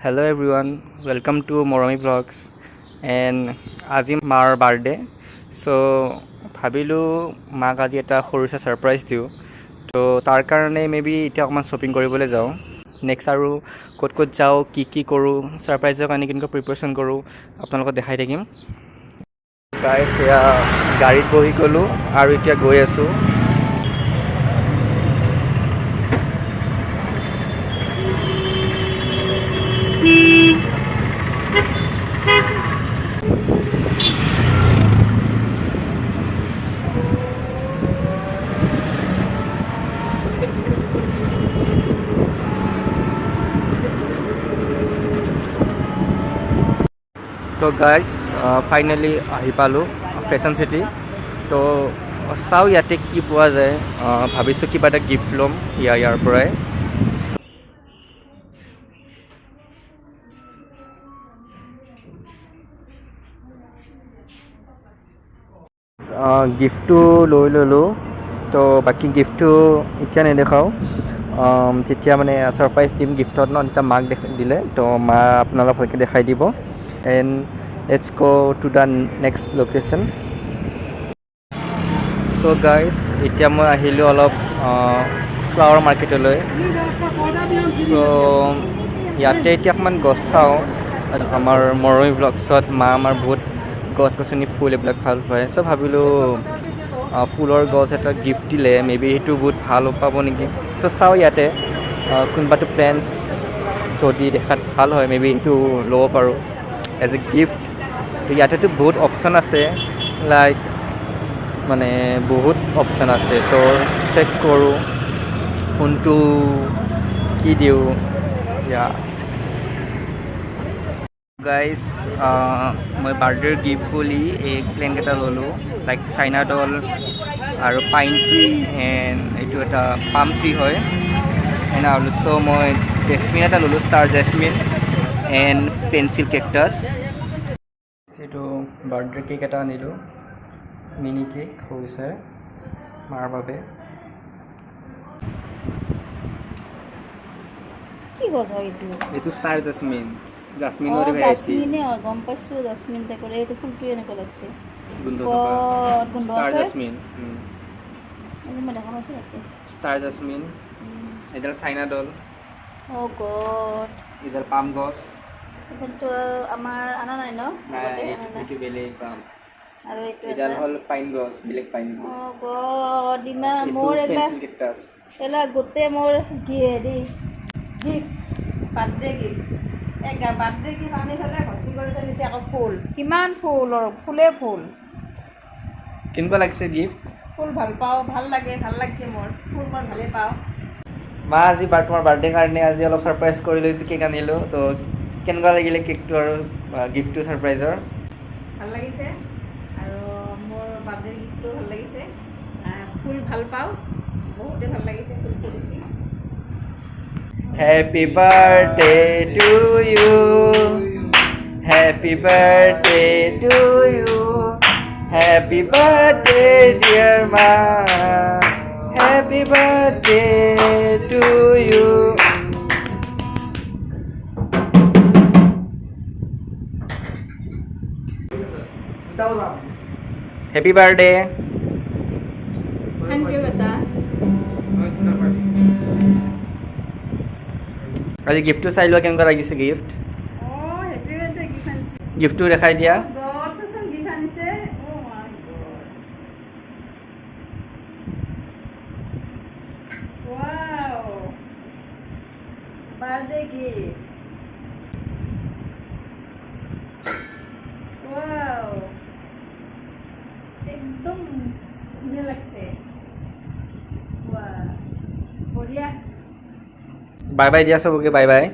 Hello everyone, welcome to Morami Vlogs and আজি মাৰ birthday চ' ভাবিলোঁ মাক আজি এটা সৰুচা ছাৰপ্ৰাইজ দিওঁ তো তাৰ কাৰণে মেবি এতিয়া অকণমান শ্বপিং কৰিবলৈ যাওঁ নেক্সট আৰু ক'ত ক'ত যাওঁ কি কৰোঁ ছাৰপ্ৰাইজৰ কাৰণে কেনেকৈ প্ৰিপেৰেশ্যন কৰোঁ আপোনালোকক দেখাই থাকিম গাইছ এয়া গাড়ীত বহি গ'লোঁ আৰু এতিয়া গৈ আছোঁ তো গাইজ ফাইনেলি আহি পালোঁ ফেশ্বন চিটি তো চাওঁ ইয়াতে কি পোৱা যায় ভাবিছোঁ কিবা এটা গিফ্ট ল'ম ইয়াৰ পৰাই গিফ্টটো লৈ ল'লোঁ তো বাকী গিফ্টটো এতিয়া নেদেখাওঁ যেতিয়া মানে ছাৰপ্ৰাইজ দিম গিফ্টত ন তেতিয়া মাক দিলে তো মা আপোনালোক ভালকৈ দেখাই দিব এণ্ড লেটছ গ' to the next location so' guys এতিয়া মই আহিলোঁ অলপ ফ্লাৱাৰ মাৰ্কেটলৈ চ' ইয়াতে এতিয়া অকণমান গছ চাওঁ আমাৰ মৰমী ব্লগছত মা আমাৰ বহুত গছ গছনি ফুল এইবিলাক ভাল পায় চ' ভাবিলোঁ ফুলৰ গছ এটা গিফ্ট দিলে মেবি সেইটো বহুত ভাল পাব নেকি চ' চাওঁ ইয়াতে কোনোবাটো প্লেণ্টছ যদি দেখাত ভাল হয় মেবি সেইটো ল'ব পাৰোঁ এজ এ গিফ্ট ইয়াতেতো বহুত অপশ্যন আছে লাইক মানে বহুত অপশ্যন আছে ত' চেক কৰোঁ কোনটো কি দিওঁ ইয়া গাইজ মই বাৰ্থডেৰ গিফ্ট বুলি এই প্লেন কেইটা ল'লোঁ লাইক চাইনা ডল আৰু পাইন ট্ৰি এণ্ড এইটো এটা পাম ট্ৰি হয় এণ্ড আৰু চ' মই জেচমিন এটা ল'লোঁ star jasmine and pencil cactus এইটো বাৰ্থডে কেক এটা আনিলোঁ মিনি কেক হৈছে মাৰ বাবে কি গছ হয় এইটো ষ্টাৰ জেচমিন জাসমিনে হয় গম পাইছোঁ জাসমিন টাইপৰ এইটো ফুলটো এনেকুৱা লাগছে গোন্ধ আছে জাসমিন আজি মই দেখা পাইছোঁ ইয়াতে ষ্টাৰ জাসমিন এডাল চাইনা ডল অ' গড এডাল পাম গছ এডালটো আমাৰ আনা নাই ন এইটো বেলেগ পাম আৰু এইটো এডাল হ'ল পাইন গছ বেলেগ পাইন অ' গড ইমান মোৰ এলা গোটেই মোৰ হেৰি gift birthday gift birthday gift আনি পেলাই ভৰ্তি কৰি থৈ দিছে আকৌ ফুল কিমান ফুলৰ ফুলে ফুল কেনেকুৱা লাগিছে গিফ্ট ফুল ভাল পাওঁ ভাল লাগিছে মোৰ ফুল মই ভালেই পাওঁ মা আজি তোমাৰ বাৰ্থডে কাৰণে আজি অলপ ছাৰপ্ৰাইজ কৰিলোঁ কেক আনিলোঁ তো কেনেকুৱা লাগিলে কেকটো আৰু গিফ্টটো ছাৰপ্ৰাইজৰ ভাল লাগিছে আৰু মোৰ বাৰ্থডে গিফ্টটো ভাল লাগিছে ফুল ভাল পাওঁ বহুতে ভাল লাগিছে ফুল ফুলিছে Happy birthday to you. Happy birthday to you. Happy birthday dear ma. Happy birthday to you. Happy birthday. Thank you beta. আজি গিফ্টটো চাই লোৱা কেনেকুৱা লাগিছে গিফ্ট হেপী বাৰ্থডে গিফ্ট আনিছে গিফ্টটো দেখাই দিয়া গড চোন গিফ্ট আনিছে ওয়াও বাৰ্থডে গিফ্ট ওয়াও একদম ধুনীয়া লাগছে ওয়া বঢ়িয়া বাই বাই দিয়া চবকে বাই বাই